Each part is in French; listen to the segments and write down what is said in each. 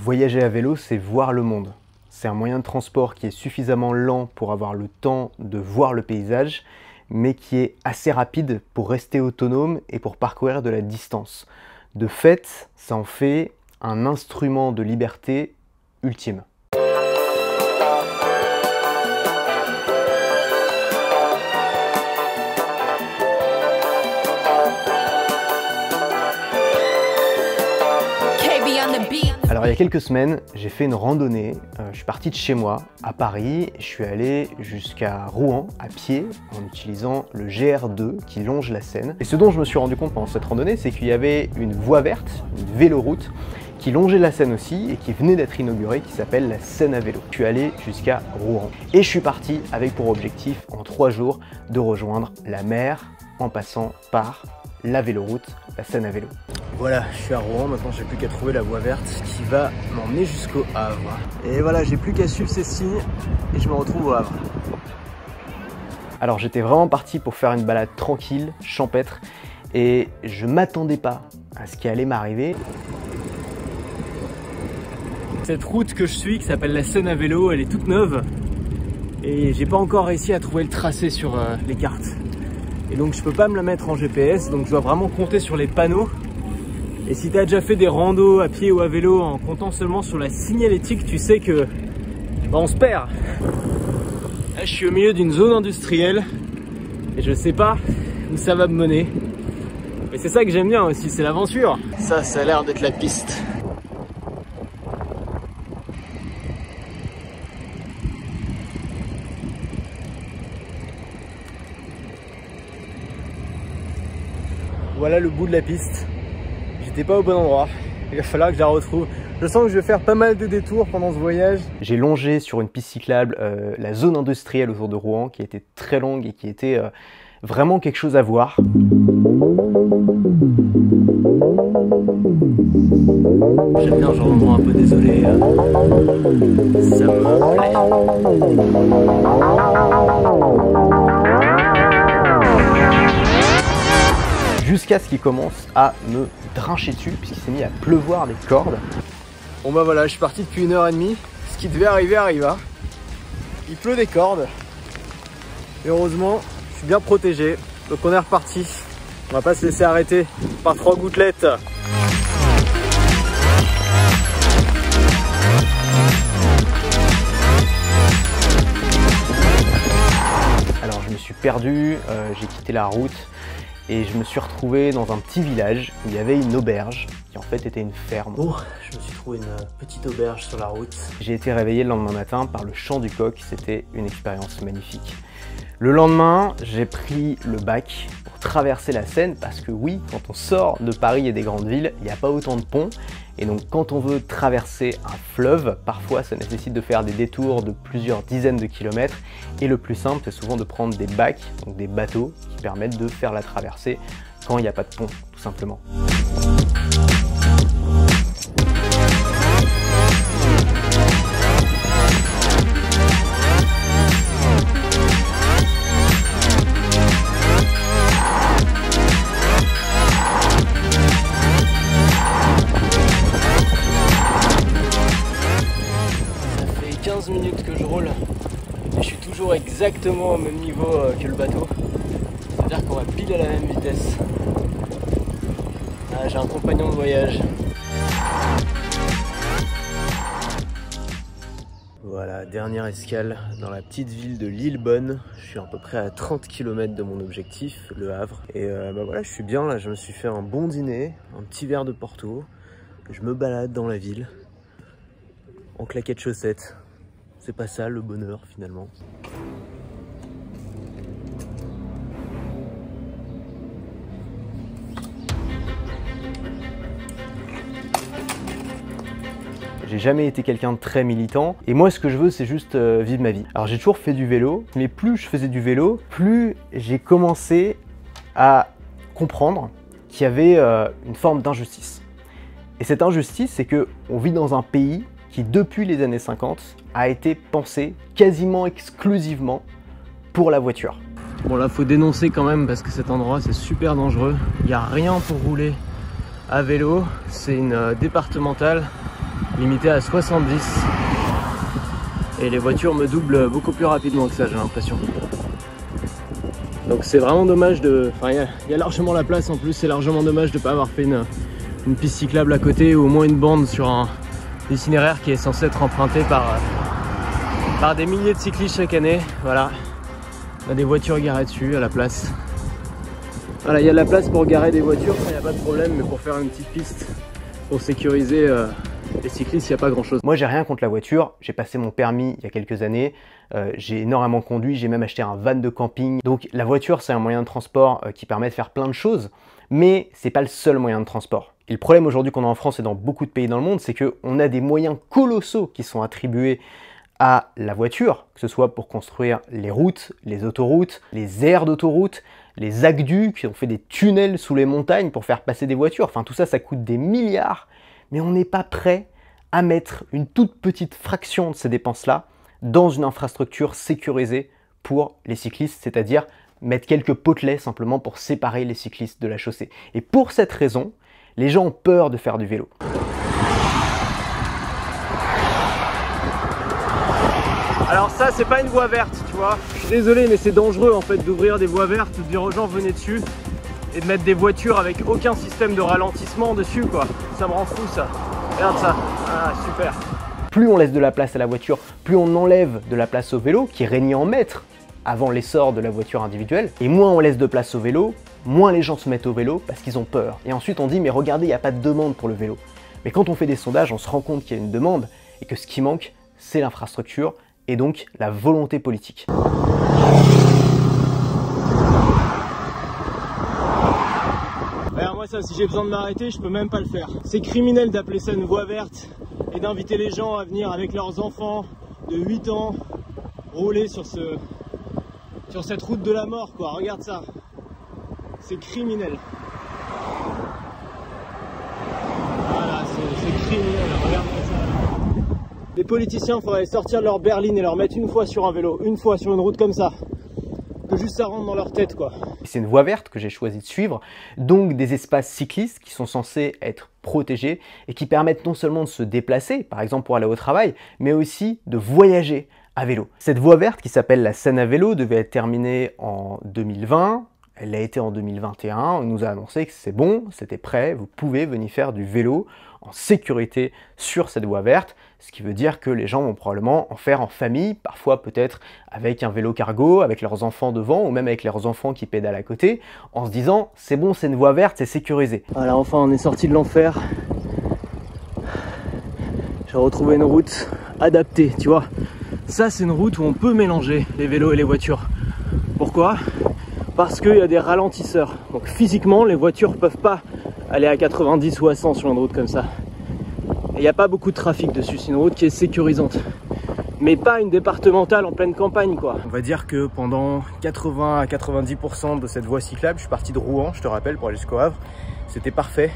Voyager à vélo, c'est voir le monde. C'est un moyen de transport qui est suffisamment lent pour avoir le temps de voir le paysage, mais qui est assez rapide pour rester autonome et pour parcourir de la distance. De fait, ça en fait un instrument de liberté ultime. Alors il y a quelques semaines, j'ai fait une randonnée, je suis parti de chez moi à Paris, je suis allé jusqu'à Rouen à pied en utilisant le GR2 qui longe la Seine. Et ce dont je me suis rendu compte pendant cette randonnée, c'est qu'il y avait une voie verte, une véloroute, qui longeait la Seine aussi et qui venait d'être inaugurée, qui s'appelle la Seine à vélo. Je suis allé jusqu'à Rouen et je suis parti avec pour objectif en 3 jours de rejoindre la mer en passant par la véloroute, la Seine à vélo. Voilà, je suis à Rouen, maintenant j'ai plus qu'à trouver la voie verte qui va m'emmener jusqu'au Havre. Et voilà, j'ai plus qu'à suivre ces signes et je me retrouve au Havre. Alors j'étais vraiment parti pour faire une balade tranquille, champêtre, et je m'attendais pas à ce qui allait m'arriver. Cette route que je suis, qui s'appelle la Seine à vélo, elle est toute neuve et j'ai pas encore réussi à trouver le tracé sur les cartes. Et donc je peux pas me la mettre en GPS, donc je dois vraiment compter sur les panneaux. Et si tu as déjà fait des randos à pied ou à vélo en comptant seulement sur la signalétique, tu sais que on se perd. Là, je suis au milieu d'une zone industrielle et je sais pas où ça va me mener. Mais c'est ça que j'aime bien aussi, c'est l'aventure. Ça a l'air d'être la piste. Voilà le bout de la piste. J'étais pas au bon endroit. Il va falloir que je la retrouve. Je sens que je vais faire pas mal de détours pendant ce voyage. J'ai longé sur une piste cyclable la zone industrielle autour de Rouen qui était très longue et qui était vraiment quelque chose à voir. J'aime bien, genre moment un peu désolé. Ça me plaît. Jusqu'à ce qu'il commence à me drincher dessus, puisqu'il s'est mis à pleuvoir des cordes. Bon bah voilà, je suis parti depuis 1h30. Ce qui devait arriver arriva. Il pleut des cordes. Et heureusement, je suis bien protégé. Donc on est reparti. On va pas se laisser arrêter par 3 gouttelettes. Alors je me suis perdu, j'ai quitté la route. Et je me suis retrouvé dans un petit village où il y avait une auberge qui en fait était une ferme. Oh, je me suis trouvé une petite auberge sur la route. J'ai été réveillé le lendemain matin par le chant du coq, c'était une expérience magnifique. Le lendemain, j'ai pris le bac pour traverser la Seine parce que oui, quand on sort de Paris et des grandes villes, il n'y a pas autant de ponts. Et donc quand on veut traverser un fleuve, parfois ça nécessite de faire des détours de plusieurs dizaines de kilomètres. Et le plus simple, c'est souvent de prendre des bacs, donc des bateaux, qui permettent de faire la traversée quand il n'y a pas de pont, tout simplement. Minutes que je roule et je suis toujours exactement au même niveau que le bateau, c'est à dire qu'on va pile à la même vitesse. Ah, j'ai un compagnon de voyage. Voilà, dernière escale dans la petite ville de Lillebonne. Je suis à peu près à 30 km de mon objectif, le Havre, et bah voilà, je suis bien là. Je me suis fait un bon dîner, un petit verre de Porto, je me balade dans la ville en claquettes chaussettes. C'est pas ça le bonheur finalement. J'ai jamais été quelqu'un de très militant et moi ce que je veux c'est juste vivre ma vie. Alors j'ai toujours fait du vélo, mais plus je faisais du vélo, plus j'ai commencé à comprendre qu'il y avait une forme d'injustice. Et cette injustice, c'est que on vit dans un pays qui, depuis les années 50, a été pensé quasiment exclusivement pour la voiture. Bon là, faut dénoncer quand même parce que cet endroit, c'est super dangereux. Il n'y a rien pour rouler à vélo. C'est une départementale limité à 70. Et les voitures me doublent beaucoup plus rapidement que ça, j'ai l'impression. Donc c'est vraiment dommage de... Enfin, il y a largement la place en plus, c'est largement dommage de ne pas avoir fait une piste cyclable à côté ou au moins une bande sur un itinéraire qui est censé être emprunté par des milliers de cyclistes chaque année. Voilà, on a des voitures garées dessus à la place. Voilà, il y a de la place pour garer des voitures, il n'y a pas de problème, mais pour faire une petite piste, pour sécuriser les cyclistes, il n'y a pas grand chose. Moi j'ai rien contre la voiture, j'ai passé mon permis il y a quelques années, j'ai énormément conduit, j'ai même acheté un van de camping. Donc la voiture c'est un moyen de transport qui permet de faire plein de choses, mais c'est pas le seul moyen de transport. Et le problème aujourd'hui qu'on a en France et dans beaucoup de pays dans le monde, c'est qu'on a des moyens colossaux qui sont attribués à la voiture, que ce soit pour construire les routes, les autoroutes, les aires d'autoroute, les aqueducs, on fait des tunnels sous les montagnes pour faire passer des voitures. Enfin tout ça, ça coûte des milliards, mais on n'est pas prêt à mettre une toute petite fraction de ces dépenses-là dans une infrastructure sécurisée pour les cyclistes, c'est-à-dire mettre quelques potelets simplement pour séparer les cyclistes de la chaussée. Et pour cette raison, les gens ont peur de faire du vélo. Alors ça, c'est pas une voie verte, tu vois. Je suis désolé, mais c'est dangereux en fait d'ouvrir des voies vertes, de dire aux gens venez dessus et de mettre des voitures avec aucun système de ralentissement dessus, quoi. Ça me rend fou ça. Regarde ça. Ah, super. Plus on laisse de la place à la voiture, plus on enlève de la place au vélo, qui régnait en maître avant l'essor de la voiture individuelle. Et moins on laisse de place au vélo, moins les gens se mettent au vélo parce qu'ils ont peur. Et ensuite on dit mais regardez, il n'y a pas de demande pour le vélo. Mais quand on fait des sondages, on se rend compte qu'il y a une demande et que ce qui manque, c'est l'infrastructure et donc la volonté politique. Alors moi ça, si j'ai besoin de m'arrêter, je peux même pas le faire. C'est criminel d'appeler ça une voie verte et d'inviter les gens à venir avec leurs enfants de 8 ans rouler sur cette route de la mort, quoi. Regarde ça. C'est criminel. Voilà, c'est criminel. Regarde ça. Les politiciens, il faudrait sortir de leur berline et leur mettre une fois sur un vélo, une fois sur une route comme ça. Que juste ça rentre dans leur tête, quoi. C'est une voie verte que j'ai choisi de suivre, donc des espaces cyclistes qui sont censés être protégés et qui permettent non seulement de se déplacer, par exemple pour aller au travail, mais aussi de voyager à vélo. Cette voie verte qui s'appelle la Seine à vélo devait être terminée en 2020. Elle l'a été en 2021, on nous a annoncé que c'est bon, c'était prêt, vous pouvez venir faire du vélo en sécurité sur cette voie verte, ce qui veut dire que les gens vont probablement en faire en famille, parfois peut-être avec un vélo cargo, avec leurs enfants devant, ou même avec leurs enfants qui pédalent à côté, en se disant c'est bon, c'est une voie verte, c'est sécurisé. Voilà, enfin on est sorti de l'enfer. J'ai retrouvé une route adaptée, tu vois. Ça c'est une route où on peut mélanger les vélos et les voitures. Pourquoi ? Parce qu'il y a des ralentisseurs. Donc physiquement, les voitures ne peuvent pas aller à 90 ou à 100 sur une route comme ça. Il n'y a pas beaucoup de trafic dessus, c'est une route qui est sécurisante. Mais pas une départementale en pleine campagne, quoi. On va dire que pendant 80 à 90% de cette voie cyclable, je suis parti de Rouen, je te rappelle, pour aller jusqu'au Havre. C'était parfait.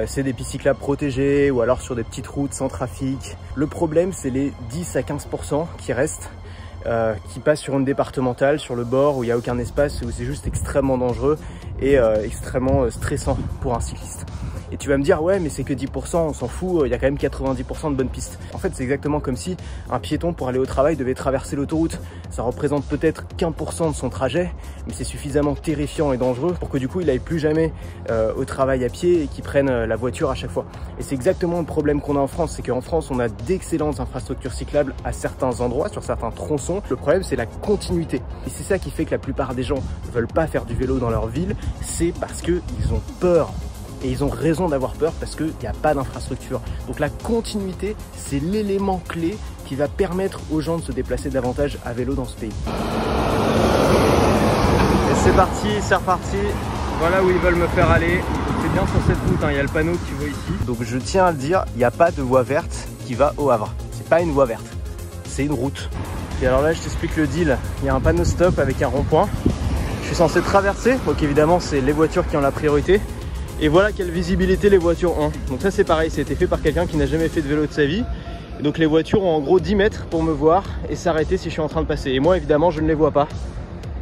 C'est des pistes cyclables protégées ou alors sur des petites routes sans trafic. Le problème, c'est les 10 à 15% qui restent. Qui passe sur une départementale, sur le bord où il n'y a aucun espace, où c'est juste extrêmement dangereux et extrêmement stressant pour un cycliste. Et tu vas me dire, ouais, mais c'est que 10%, on s'en fout, il y a quand même 90% de bonnes pistes. En fait, c'est exactement comme si un piéton, pour aller au travail, devait traverser l'autoroute. Ça représente peut-être qu'1% de son trajet, mais c'est suffisamment terrifiant et dangereux pour que du coup, il n'aille plus jamais au travail à pied et qu'il prenne la voiture à chaque fois. Et c'est exactement le problème qu'on a en France, c'est qu'en France, on a d'excellentes infrastructures cyclables à certains endroits, sur certains tronçons. Le problème, c'est la continuité. Et c'est ça qui fait que la plupart des gens ne veulent pas faire du vélo dans leur ville, c'est parce qu'ils ont peur. Et ils ont raison d'avoir peur parce qu'il n'y a pas d'infrastructure. Donc la continuité, c'est l'élément clé qui va permettre aux gens de se déplacer davantage à vélo dans ce pays. Et c'est parti, c'est reparti. Voilà où ils veulent me faire aller. C'est bien sur cette route, hein. Il y a le panneau que tu vois ici. Donc je tiens à le dire, il n'y a pas de voie verte qui va au Havre. C'est pas une voie verte, c'est une route. Et alors là, je t'explique le deal. Il y a un panneau stop avec un rond-point. Je suis censé traverser, donc évidemment, c'est les voitures qui ont la priorité. Et voilà quelle visibilité les voitures ont. Donc ça c'est pareil, c'était fait par quelqu'un qui n'a jamais fait de vélo de sa vie. Et donc les voitures ont en gros 10 mètres pour me voir et s'arrêter si je suis en train de passer. Et moi évidemment je ne les vois pas.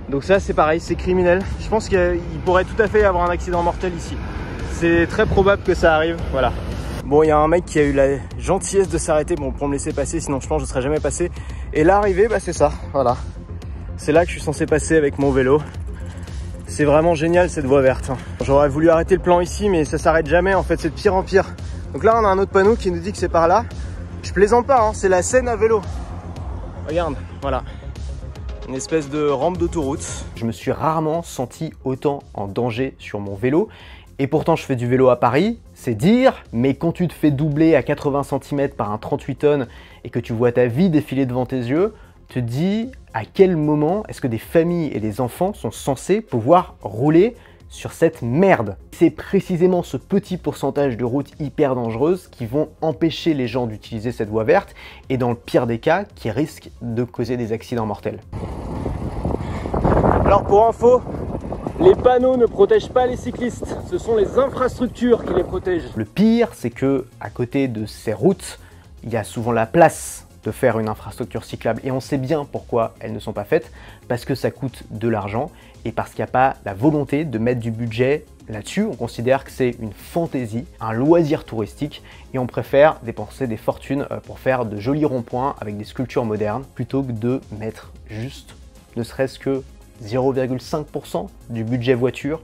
Donc ça c'est pareil, c'est criminel. Je pense qu'il pourrait tout à fait y avoir un accident mortel ici. C'est très probable que ça arrive, voilà. Bon, il y a un mec qui a eu la gentillesse de s'arrêter pour me laisser passer, sinon je pense que je serais jamais passé. Et l'arrivée, bah c'est ça, voilà. C'est là que je suis censé passer avec mon vélo. C'est vraiment génial cette voie verte. J'aurais voulu arrêter le plan ici, mais ça s'arrête jamais en fait, c'est de pire en pire. Donc là on a un autre panneau qui nous dit que c'est par là. Je plaisante pas, hein, c'est la Seine à vélo. Regarde, voilà. Une espèce de rampe d'autoroute. Je me suis rarement senti autant en danger sur mon vélo. Et pourtant je fais du vélo à Paris, c'est dire, mais quand tu te fais doubler à 80 cm par un 38 tonnes et que tu vois ta vie défiler devant tes yeux, te dis à quel moment est-ce que des familles et des enfants sont censés pouvoir rouler sur cette merde. C'est précisément ce petit pourcentage de routes hyper dangereuses qui vont empêcher les gens d'utiliser cette voie verte et dans le pire des cas, qui risquent de causer des accidents mortels. Alors pour info, les panneaux ne protègent pas les cyclistes, ce sont les infrastructures qui les protègent. Le pire, c'est que à côté de ces routes, il y a souvent la place de faire une infrastructure cyclable et on sait bien pourquoi elles ne sont pas faites, parce que ça coûte de l'argent et parce qu'il n'y a pas la volonté de mettre du budget là-dessus. On considère que c'est une fantaisie, un loisir touristique et on préfère dépenser des fortunes pour faire de jolis ronds-points avec des sculptures modernes plutôt que de mettre juste, ne serait-ce que 0,5% du budget voiture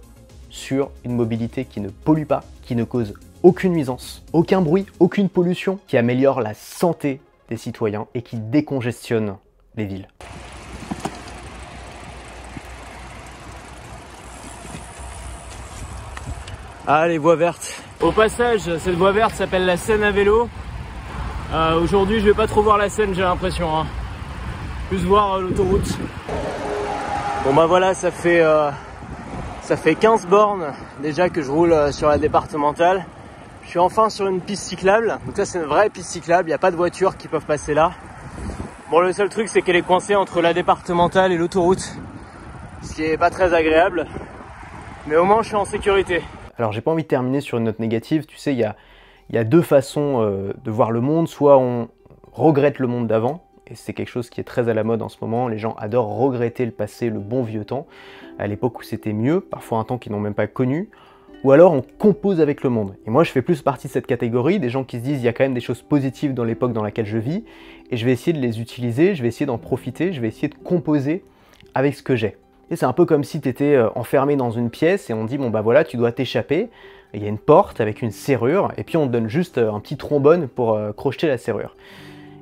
sur une mobilité qui ne pollue pas, qui ne cause aucune nuisance, aucun bruit, aucune pollution, qui améliore la santé des citoyens et qui décongestionne les villes. Ah, les voies vertes. Au passage, cette voie verte s'appelle la Seine à vélo. Aujourd'hui, je vais pas trop voir la Seine, j'ai l'impression. Hein. Plus voir l'autoroute. Bon bah voilà, ça fait 15 bornes déjà que je roule sur la départementale. Je suis enfin sur une piste cyclable, donc ça c'est une vraie piste cyclable, il n'y a pas de voitures qui peuvent passer là. Bon, le seul truc c'est qu'elle est coincée entre la départementale et l'autoroute, ce qui est pas très agréable, mais au moins je suis en sécurité. Alors j'ai pas envie de terminer sur une note négative, tu sais, il y a deux façons de voir le monde, soit on regrette le monde d'avant, et c'est quelque chose qui est très à la mode en ce moment, les gens adorent regretter le passé, le bon vieux temps, à l'époque où c'était mieux, parfois un temps qu'ils n'ont même pas connu, ou alors on compose avec le monde. Et moi je fais plus partie de cette catégorie, des gens qui se disent il y a quand même des choses positives dans l'époque dans laquelle je vis, et je vais essayer de les utiliser, je vais essayer d'en profiter, je vais essayer de composer avec ce que j'ai. Et c'est un peu comme si tu étais enfermé dans une pièce et on dit bon bah voilà, tu dois t'échapper, il y a une porte avec une serrure, et puis on te donne juste un petit trombone pour crocheter la serrure.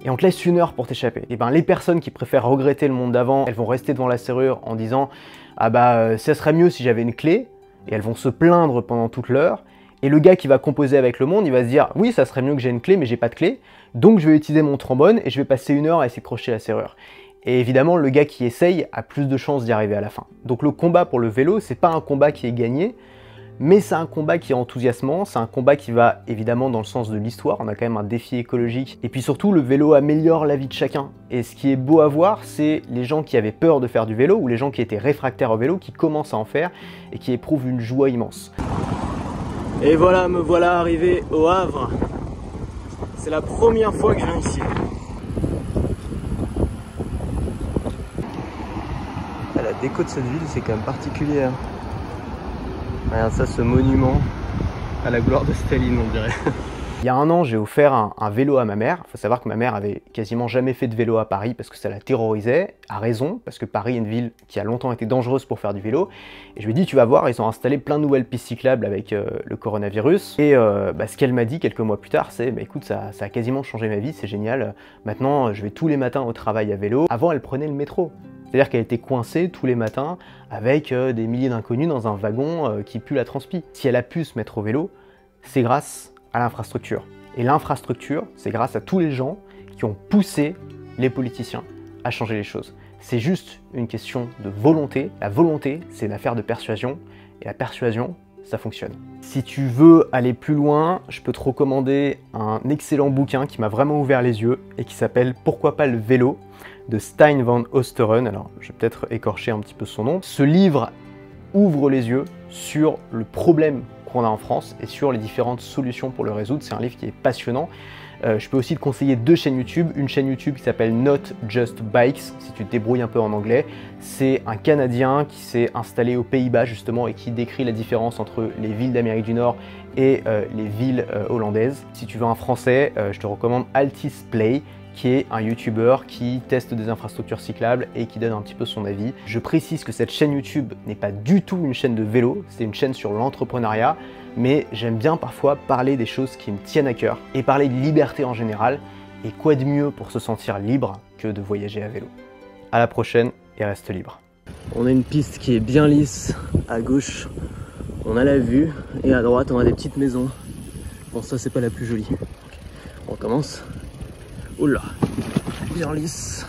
Et on te laisse 1 heure pour t'échapper. Et ben les personnes qui préfèrent regretter le monde d'avant, elles vont rester devant la serrure en disant ah bah ça serait mieux si j'avais une clé, et elles vont se plaindre pendant toute l'heure. Et le gars qui va composer avec le monde, il va se dire oui, ça serait mieux que j'ai une clé, mais j'ai pas de clé, donc je vais utiliser mon trombone et je vais passer 1 heure à essayer de crocheter la serrure. Et évidemment, le gars qui essaye a plus de chances d'y arriver à la fin. Donc le combat pour le vélo, c'est pas un combat qui est gagné, mais c'est un combat qui est enthousiasmant, c'est un combat qui va évidemment dans le sens de l'histoire, on a quand même un défi écologique, et puis surtout le vélo améliore la vie de chacun. Et ce qui est beau à voir, c'est les gens qui avaient peur de faire du vélo, ou les gens qui étaient réfractaires au vélo, qui commencent à en faire, et qui éprouvent une joie immense. Et voilà, me voilà arrivé au Havre. C'est la première fois que je viens ici. La déco de cette ville, c'est quand même particulier. Hein. Regarde ça, ce monument à la gloire de Staline, on dirait. Il y a 1 an, j'ai offert un vélo à ma mère. Il faut savoir que ma mère avait quasiment jamais fait de vélo à Paris parce que ça la terrorisait, à raison, parce que Paris est une ville qui a longtemps été dangereuse pour faire du vélo. Et je lui ai dit, tu vas voir, ils ont installé plein de nouvelles pistes cyclables avec le coronavirus. Et ce qu'elle m'a dit quelques mois plus tard, c'est, bah, écoute, ça a quasiment changé ma vie, c'est génial. Maintenant, je vais tous les matins au travail à vélo. Avant, elle prenait le métro. C'est-à-dire qu'elle était coincée tous les matins avec des milliers d'inconnus dans un wagon qui pue la transpi. Si elle a pu se mettre au vélo, c'est grâce à l'infrastructure. Et l'infrastructure, c'est grâce à tous les gens qui ont poussé les politiciens à changer les choses. C'est juste une question de volonté. La volonté, c'est une affaire de persuasion. Et la persuasion, ça fonctionne. Si tu veux aller plus loin, je peux te recommander un excellent bouquin qui m'a vraiment ouvert les yeux et qui s'appelle « Pourquoi pas le vélo ?» de Stijn van Oosteren. Alors, je vais peut-être écorcher un petit peu son nom. Ce livre ouvre les yeux sur le problème qu'on a en France et sur les différentes solutions pour le résoudre. C'est un livre qui est passionnant. Je peux aussi te conseiller 2 chaînes YouTube. Une chaîne YouTube qui s'appelle Not Just Bikes, si tu te débrouilles un peu en anglais. C'est un Canadien qui s'est installé aux Pays-Bas justement et qui décrit la différence entre les villes d'Amérique du Nord et les villes hollandaises. Si tu veux un français, je te recommande Altis Play, qui est un YouTuber qui teste des infrastructures cyclables et qui donne un petit peu son avis. Je précise que cette chaîne YouTube n'est pas du tout une chaîne de vélo, c'est une chaîne sur l'entrepreneuriat, mais j'aime bien parfois parler des choses qui me tiennent à cœur et parler de liberté en général. Et quoi de mieux pour se sentir libre que de voyager à vélo. À la prochaine et reste libre. On a une piste qui est bien lisse. À gauche, on a la vue et à droite, on a des petites maisons. Bon, ça, c'est pas la plus jolie. On recommence. Oula, bien lisse.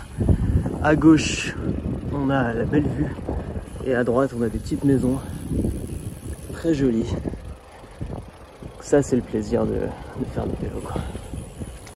À gauche, on a la belle vue. Et à droite, on a des petites maisons. Très jolies. Ça, c'est le plaisir de faire du vélo, quoi.